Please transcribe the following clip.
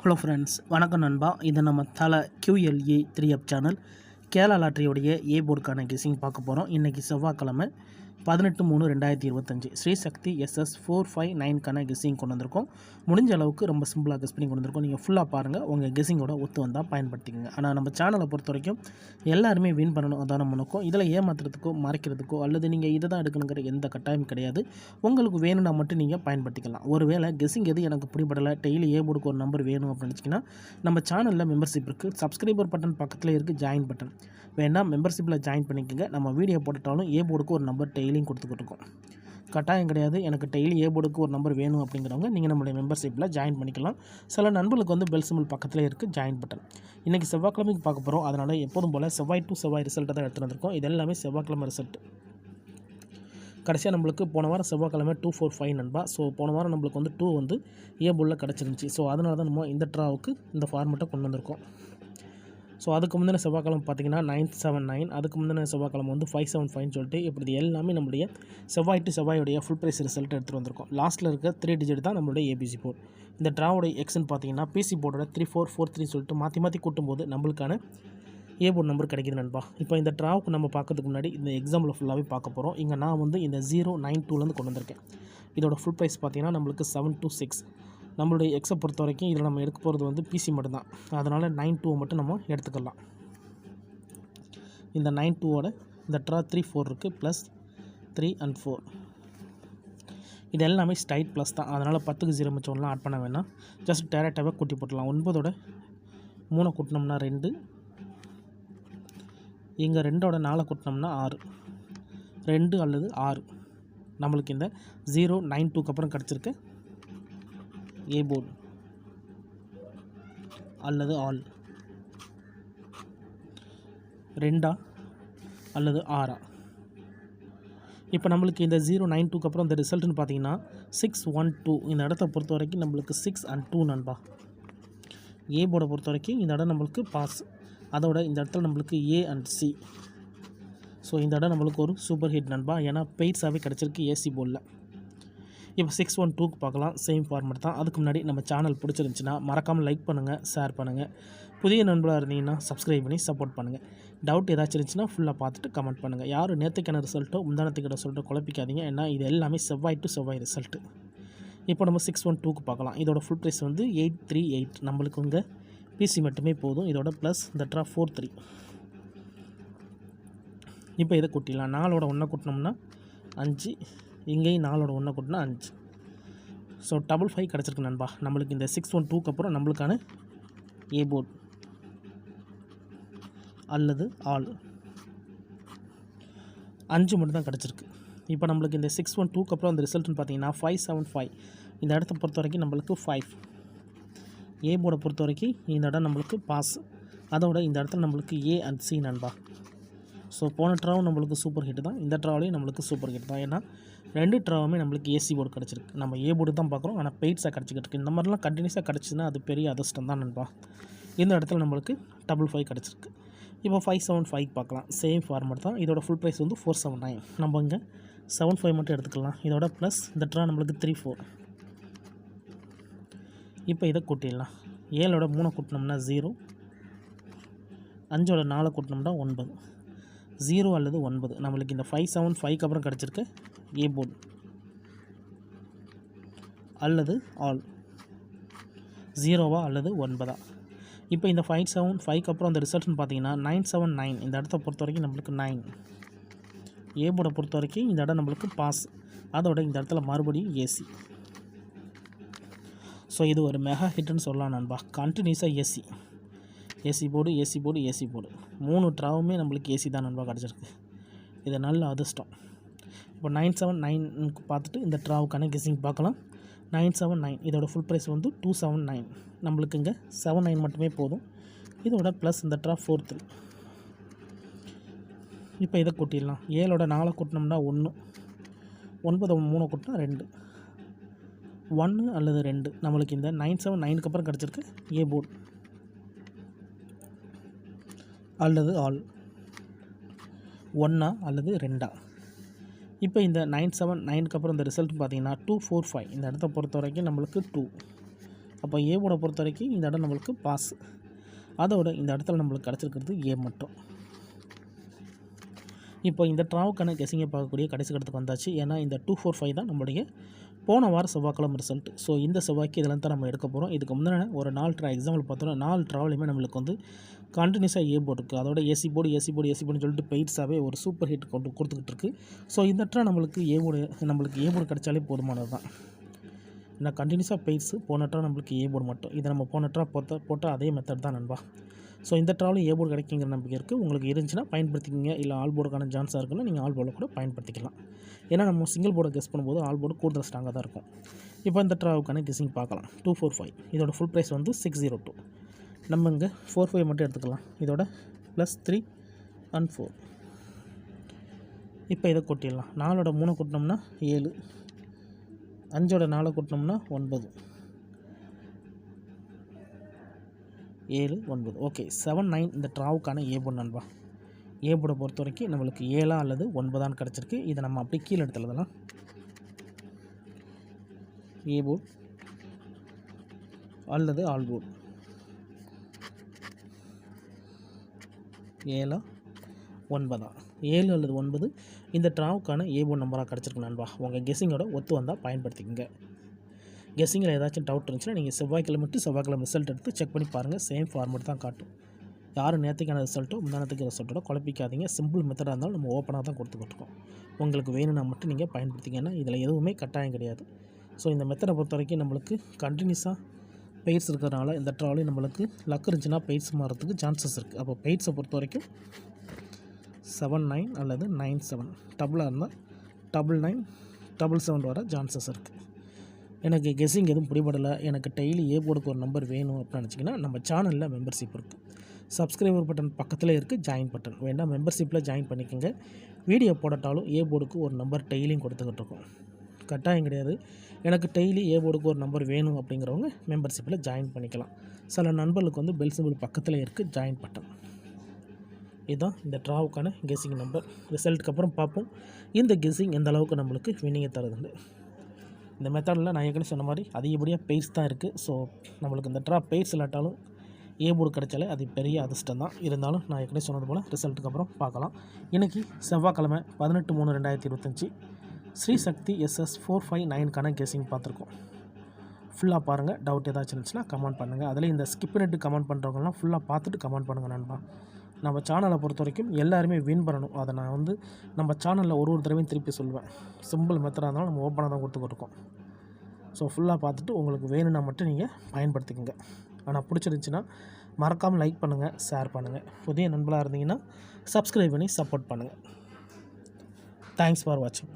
Hello friends, வணக்கம் நண்பா. இது நம்ம தலை QLE 3 அப் சேனல். கேரளா லாட்டரியோடைய போர்டுக்கான கெஸிங் பார்க்க போகிறோம். இன்றைக்கி செவ்வாய்க்கிழமை 18/3/2025 ஸ்ரீ சக்தி SS 459க்கான கெஸிங் கொண்டு வந்திருக்கோம். முடிஞ்ச அளவுக்கு ரொம்ப சிம்பிளாக கெஸ் பண்ணி கொண்டு வந்திருக்கோம். நீங்கள் ஃபுல்லாக பாருங்கள், உங்கள் கெஸிங்கோட ஒத்து வந்தால் பயன்படுத்திக்கங்க. ஆனால் நம்ம சேனலை பொறுத்த வரைக்கும் எல்லாருமே வின் பண்ணணும், அதான் நம்ம நோக்கம். இதில் ஏமாத்துறதுக்கோ மறைக்கிறதுக்கோ அல்லது நீங்கள் இதை தான் எடுக்கணுங்கிற எந்த கட்டாயம் கிடையாது. உங்களுக்கு வேணும்னா மட்டும் நீங்கள் பயன்படுத்திக்கலாம். ஒருவேளை கெஸிங் எது எனக்கு பிடிபடலை, டெய்லி போர்டுக்கு ஒரு நம்பர் வேணும் அப்படின்னு நினச்சிங்கன்னா நம்ம சேனலில் மெம்பர்ஷிப் இருக்குது. சப்ஸ்கிரைபர் பட்டன் பக்கத்தில் இருக்குது ஜாயின் பட்டன். வேணால் மெம்பர்ஷிப்பில் ஜாயின் பண்ணிக்கோங்க. நம்ம வீடியோ போட்டுட்டாலும் போர்டுக்கு ஒரு நம்பர் டெய்லியும் கொடுத்துக்கிட்டு இருக்கோம். கட்டாயம் கிடையாது. எனக்கு டெய்லி போர்டுக்கு ஒரு நம்பர் வேணும் அப்படிங்கிறவங்க நீங்கள் நம்மளுடைய மெம்பர்ஷிப்பில் ஜாயின் பண்ணிக்கலாம். சில நண்பர்களுக்கு வந்து பெல் சிம்பிள் பக்கத்தில் இருக்குது ஜாயின் பட்டன். இன்றைக்கி செவ்வாய்க்கிழமைக்கு பார்க்க போகிறோம். அதனால் எப்போதும் போல் செவ்வாய் டு செவ்வாய் ரிசல்ட்டை தான் எடுத்துகிட்டு வந்திருக்கோம். இது எல்லாமே செவ்வாய்க்கிழமை ரிசல்ட். கடைசியாக நம்மளுக்கு போன வாரம் செவ்வாய்க்கிழமை 245 நண்பா. ஸோ போன வாரம் நம்மளுக்கு வந்து 2 வந்து போர்டில் கிடச்சிருந்துச்சி. ஸோ அதனால தான் நம்ம இந்த ட்ராவுக்கு இந்த ஃபார்மெட்டை கொண்டு வந்திருக்கோம். ஸோ அதுக்கு முந்தின செவ்வாய்க்கிழமை பார்த்தீங்கன்னா 979, அதுக்கு முந்தின செவ்வாய்க்கிழமை வந்து 575 சொல்லிட்டு இப்படி எல்லாமே நம்மளுடைய செவ்வாய் டு செவ்வாயோடைய ஃபுல் ப்ரைஸ் ரிசல்ட் எடுத்துகிட்டு வந்திருக்கோம். லாஸ்ட்டில் இருக்க 3 டிஜிட் தான் நம்மளுடைய ABC போர்டு. இந்த ட்ராவோடைய எக்ஸ்ன்னு பார்த்தீங்கன்னா PC போர்டோட 3443 சொல்லிட்டு மாற்றி கூட்டும்போது நம்மளுக்கான போர்டு நம்பர் கிடைக்கிது நண்பா. இப்போ இந்த ட்ராவுக்கு நம்ம பார்க்கறதுக்கு முன்னாடி இந்த எக்ஸாம்பிள் ஃபுல்லாகவே பார்க்க போகிறோம். இங்கே நான் வந்து இந்த 092லேருந்து கொண்டு வந்திருக்கேன். இதோட ஃபுல் ப்ரைஸ் பார்த்தீங்கன்னா நம்மளுக்கு 726. நம்மளுடைய எக்ஸை பொறுத்த வரைக்கும் இதில் நம்ம எடுக்க போகிறது வந்து PC மட்டும்தான். அதனால் 92 மட்டும் நம்ம எடுத்துக்கலாம். இந்த 92ஓட இந்த ட்ரா 3 4 இருக்குது, ப்ளஸ் 3 and 4. இது எல்லாமே ஸ்ட்ரைட் ப்ளஸ் தான். அதனால் 10க்கு 0 மிச்சம்லாம் ஆட் பண்ண வேணாம். ஜஸ்ட் டேரெக்டாகவே கூட்டி போட்டுடலாம். 9ஓட 3 கூட்டினோம்னா 2, இங்கே 2ஓட 4 கூட்டினோம்னா 6, 2 அல்லது 6 நம்மளுக்கு இந்த 092க்கு அப்புறம் கிடச்சிருக்கு போர்டு அல்லது ஆல். 2 அல்லது 6. இப்போ நம்மளுக்கு இந்த 092க்கு அப்புறம் இந்த ரிசல்ட்னு பார்த்தீங்கன்னா 612. இந்த இடத்த பொறுத்த வரைக்கும் நம்மளுக்கு 6 and 2 நண்பா. போர்டை பொறுத்த வரைக்கும் இந்த இடம் நம்மளுக்கு பாஸ். அதோட இந்த இடத்துல நம்மளுக்கு A and C. ஸோ இந்த இடம் நம்மளுக்கு ஒரு சூப்பர் ஹிட் நண்பா. ஏன்னா பெய்ட்ஸாகவே கிடச்சிருக்கு AC போர்டில். இப்போ 612க்கு பார்க்கலாம். சேம் ஃபார்மெட் தான். அதுக்கு முன்னாடி நம்ம சேனல் பிடிச்சிருந்துச்சின்னா மறக்காமல் லைக் பண்ணுங்கள், ஷேர் பண்ணுங்கள். புதிய நண்பராக இருந்தீங்கன்னா சப்ஸ்கிரைப் பண்ணி சப்போர்ட் பண்ணுங்கள். டவுட் ஏதாச்சும் இருந்துச்சுன்னா ஃபுல்லாக பார்த்துட்டு கமெண்ட் பண்ணுங்கள். யாரும் நேற்றுக்கான ரிசல்ட்டோ முந்தானத்துக்கான ரிசல்ட்டோ குழப்பிக்காதீங்க. ஏன்னா இது எல்லாமே செவ்வாய் டு செவ்வாய் ரிசல்ட்டு. இப்போ நம்ம 612க்கு பார்க்கலாம். இதோட ஃபுல் ப்ரைஸ் வந்து 838. நம்மளுக்கு இங்கே PC மட்டுமே போதும். இதோட ப்ளஸ் இந்த ட்ரா 43. இப்போ இதை கூட்டிடலாம். 4ஓட 1 கூட்டினோம்னா 5, இங்கேயும் 4ஓட 1 கூட்டினா 5. ஸோ 55 கிடச்சிருக்கு நண்பா. நம்மளுக்கு இந்த 612க்கு அப்புறம் நம்மளுக்கான போர்டு அல்லது ஆல் 5 மட்டும் தான் கிடச்சிருக்கு. இப்போ நம்மளுக்கு இந்த 612க்கு அப்புறம் அந்த ரிசல்ட்னு பார்த்தீங்கன்னா 575. இந்த இடத்த பொறுத்த வரைக்கும் நம்மளுக்கு 5. போர்டை பொறுத்த வரைக்கும் இந்த இடம் நம்மளுக்கு பாஸ். அதோட இந்த இடத்துல நம்மளுக்கு A and C நண்பா. ஸோ போன ட்ராவும் நம்மளுக்கு சூப்பர் ஹிட் தான். இந்த ட்ராவிலையும் நம்மளுக்கு சூப்பர் ஹிட் தான். ஏன்னா 2 ட்ராவுமே நம்மளுக்கு AC போர்டு கிடச்சிருக்கு. நம்ம போர்டு தான் பார்க்குறோம், ஆனால் பெய்ட்ஸாக கிடச்சிக்கிட்டு இருக்குது. இந்த மாதிரிலாம் கண்டினியூஸாக கிடச்சிதுன்னா அது பெரிய அதிர்ஷ்டம் தான் நண்பா. இந்த இடத்துல நம்மளுக்கு 55 கிடச்சிருக்கு. இப்போ 575 பார்க்கலாம். சேம் ஃபார்மெட் தான். இதோட ஃபுல் ப்ரைஸ் வந்து 479. நம்ம இங்கே 75 மட்டும் எடுத்துக்கலாம். இதோட ப்ளஸ் இந்த ட்ரா நம்மளுக்கு 34. இப்போ இதை கூட்டிடலாம். 7ஓட 3 கூட்டினோம்னா 0, 5ஓட 4 கூட்டினோம்னா 9. 0 அல்லது 9 நம்மளுக்கு இந்த 575க்கு அப்புறம் கிடச்சிருக்கு போர்டு அல்லது ஆல். 0வா அல்லது 9ஆ. இப்போ இந்த 575க்கு அப்புறம் அந்த ரிசல்ட்னு பார்த்தீங்கன்னா 979. இந்த இடத்த பொறுத்த வரைக்கும் நம்மளுக்கு 9. போர்டை பொறுத்த வரைக்கும் இந்த இடம் நம்மளுக்கு பாஸ். அதோட இந்த இடத்துல மறுபடியும் AC. ஸோ இது ஒரு மெகா ஹிட்னு சொல்லலாம் நண்பா. கண்டினியூஸாக AC போர்டு 3 ட்ராவுமே நம்மளுக்கு AC தான் நண்பா கிடச்சிருக்கு. இது நல்ல அதிர்ஷ்டம். இப்போ 979க்கு பார்த்துட்டு இந்த ட்ராவுக்கான கெஸிங் பார்க்கலாம். 979 இதோட ஃபுல் ப்ரைஸ் வந்து 279. நம்மளுக்கு இங்கே 79 மட்டுமே போதும். இதோட ப்ளஸ் இந்த ட்ரா 43. இப்போ இதை கூட்டிடலாம். 7ஓட 4 கூட்டினோம்னா 1, 9ஓட 3 கூட்டினா 2, 1 அல்லது 2 நம்மளுக்கு இந்த 979க்கு அப்புறம் கிடச்சிருக்கு போர்டு அல்லது ஆல். 1 அல்லது 2. இப்போ இந்த 979க்கு அப்புறம் இந்த ரிசல்ட் பார்த்தீங்கன்னா 245. இந்த இடத்த பொறுத்த வரைக்கும் நம்மளுக்கு 2. அப்போ ஏ போர்டை பொறுத்த வரைக்கும் இந்த இடம் நம்மளுக்கு பாஸ். அதோட இந்த இடத்துல நம்மளுக்கு கிடச்சிருக்கிறது ஏ மட்டும். இப்போ இந்த ட்ராவுக்கான கெஸிங்கை பார்க்கக்கூடிய கடைசி கட்டத்துக்கு வந்தாச்சு. ஏன்னா இந்த 245 தான் நம்மளுடைய போன வாரம் செவ்வாய்க்கிழமை ரிசல்ட். ஸோ இந்த செவ்வாய்க்கு இதெல்லாம் தான் நம்ம எடுக்க போகிறோம். இதுக்கு முன்னாடி ஒரு 4 எக்ஸாம்பிள் பார்த்தோன்னா 4 ட்ராவலையுமே நம்மளுக்கு வந்து கண்டினியூஸாக ஏ போர்டு இருக்குது. அதோட ஏசி போர்டுன்னு சொல்லிட்டு பெய்ட்ஸாகவே ஒரு சூப்பர் ஹிட் கொடுத்துக்கிட்டு இருக்குது. ஸோ இந்த ட்ரா நம்மளுக்கு ஏ போர்டு கிடைச்சாலே போதுமானது தான். ஏன்னா கண்டினியூஸாக பெய்ட்ஸு போன ட்ரா நம்மளுக்கு ஏ போர்டு மட்டும். இதை நம்ம போன ட்ரா போட்டால் அதே மெத்தட் தான் நண்பா. ஸோ இந்த ட்ராவலும் ஏ போர்டு கிடைக்குங்கிற நம்பிக்கை இருக்குது. உங்களுக்கு இருந்துச்சுன்னா பயன்படுத்திக்கிங்க. இல்லை ஆல் போர்டுக்கான சான்ஸாக இருக்குன்னா நீங்கள் ஆல் போர்டில் கூட பயன்படுத்திக்கலாம். ஏன்னா நம்ம சிங்கிள் போர்டை கெஸ் பண்ணும்போது ஆல் போர்டு கூடுதல் ஸ்ட்ராங்காக தான் இருக்கும். இப்போ இந்த ட்ராவுக்கான கெஸ்ஸிங் பார்க்கலாம். 245 இதோட ஃபுல் ப்ரைஸ் வந்து 602. நம்ம இங்கே 45 மட்டும் எடுத்துக்கலாம். இதோட +3 and 4. இப்போ இதை கொட்டிடலாம். 4ஓட 3 கொட்டினோம்னா 7, 5ஓட 4 கொட்டினோம்னா 9, 7, 9. ஓகே, 7, 9 இந்த ட்ராவுக்கான ஏ போர்டு நண்பா. ஏ போர்டை பொறுத்த வரைக்கும் நம்மளுக்கு 7 அல்லது 9 கிடச்சிருக்கு. இதை நம்ம அப்படியே கீழே எடுத்து எழுதலாம். ஏ போர்டு அல்லது ஆல் போர்டு 7, 9. 7 அல்லது 9 இந்த ட்ராவுக்கான ஏ போர்டு நம்பராக கிடச்சிருக்கு நண்பா. உங்கள் கெஸ்ஸிங்கோட ஒத்து வந்தால் பயன்படுத்திக்கங்க. கெஸ்ஸிங்கில் ஏதாச்சும் டவுட் இருந்துச்சுன்னா நீங்கள் செவ்வாய்க்கிழமை ரிசல்ட் எடுத்து செக் பண்ணி பாருங்கள். சேம் ஃபார்மேட் தான் காட்டும். யாரும் நேற்றுக்கான ரிசல்ட்டோ முந்தானத்துக்கு ரிசல்ட்டோட குழப்பிக்காதீங்க. சிம்பிள் மெத்தடாக இருந்தாலும் நம்ம ஓப்பனாக தான் கொடுத்துக்கிட்டுருக்கோம். உங்களுக்கு வேணும்னா மட்டும் நீங்கள் பயன்படுத்திங்கன்னா இதில் எதுவுமே கட்டாயம் கிடையாது. ஸோ இந்த மெத்தடை பொறுத்த வரைக்கும் நம்மளுக்கு கண்டினியூஸாக பெய்ட்ஸ் இருக்கிறதுனால இந்த ட்ராவலையும் நம்மளுக்கு லக் இருந்துச்சுன்னா பெய்ட்ஸ் மாறதுக்கு சான்சஸ் இருக்குது. அப்போ பெய்ட்ஸை பொறுத்த வரைக்கும் 7, 9 அல்லது 9, 7 டபுளாக இருந்தால் 9, 9, 7 வர சான்சஸ் இருக்குது. எனக்கு கெஸ்ஸிங் எதுவும் பிடிபடலை, எனக்கு டெய்லி ஏ போர்டுக்கு ஒரு நம்பர் வேணும் அப்படின்னு நினச்சிங்கன்னா நம்ம சேனலில் மெம்பர்ஷிப் இருக்குது. சப்ஸ்கிரைபர் பட்டன் பக்கத்தில் இருக்குது ஜாயின் பட்டன். வேண்டாம் மெம்பர்ஷிப்பில் ஜாயின் பண்ணிக்கோங்க. வீடியோ போடட்டாலும் ஏ போர்டுக்கு ஒரு நம்பர் டெய்லியும் கொடுத்துக்கிட்டு இருக்கோம். கட்டாயம் கிடையாது. எனக்கு டெய்லி ஏ போர்டுக்கு ஒரு நம்பர் வேணும் அப்படிங்கிறவங்க மெம்பர்ஷிப்பில் ஜாயின் பண்ணிக்கலாம். சில நண்பர்களுக்கு வந்து பெல் சிம்பிள் பக்கத்தில் இருக்குது ஜாயின் பட்டன். இதுதான் இந்த ட்ராவுக்கான கெஸ்ஸிங் நம்பர். ரிசல்ட்டுக்கு அப்புறம் பார்ப்போம் இந்த கெஸ்ஸிங் எந்த அளவுக்கு நம்மளுக்கு வினிங்கை தருதுண்டு. இந்த மெத்தடில் நான் ஏற்கனவே சொன்ன மாதிரி அதிகப்படியாக பெய்ட்ஸ் தான் இருக்குது. ஸோ நம்மளுக்கு இந்த ட்ரா பெய்ட்ஸ் இல்லாட்டாலும் ஏ போர்டு கிடைச்சாலே அது பெரிய அதிர்ஷ்டம் தான். இருந்தாலும் நான் ஏற்கனவே சொன்னது போல் ரிசல்ட்டுக்கு அப்புறம் பார்க்கலாம். இன்றைக்கி செவ்வாய்க்கிழமை 18/3/2025 ஸ்ரீ சக்தி SS 459 கெஸ்ஸிங் பார்த்துருக்கோம். ஃபுல்லாக பாருங்கள். டவுட் ஏதாச்சும் இருந்துச்சுன்னா கமெண்ட் பண்ணுங்கள். அதில் இந்த ஸ்கிப் பண்ணிட்டு கமெண்ட் பண்ணுறவங்கலாம் ஃபுல்லாக பார்த்துட்டு கமெண்ட் பண்ணுங்கள் நண்பா. நம்ம சேனலை பொறுத்த வரைக்கும் எல்லாருமே வின் பண்ணணும். அதை நான் வந்து நம்ம சேனலில் ஒரு தடவையும் திருப்பி சொல்லுவேன். சிம்பிள் மெத்தடாக இருந்தாலும் நம்ம ஓப்பனாக தான் கொடுத்துக்கிட்டுருக்கோம். ஸோ ஃபுல்லாக பார்த்துட்டு உங்களுக்கு வேணும்னா மட்டும் நீங்கள் பயன்படுத்திக்கோங்க. ஆனால் பிடிச்சிருந்துச்சின்னா மறக்காமல் லைக் பண்ணுங்கள், ஷேர் பண்ணுங்கள். புதிய நண்பர்களாக இருந்தீங்கன்னா சப்ஸ்கிரைப் பண்ணி சப்போர்ட் பண்ணுங்கள். தேங்க்ஸ் ஃபார் வாட்சிங்.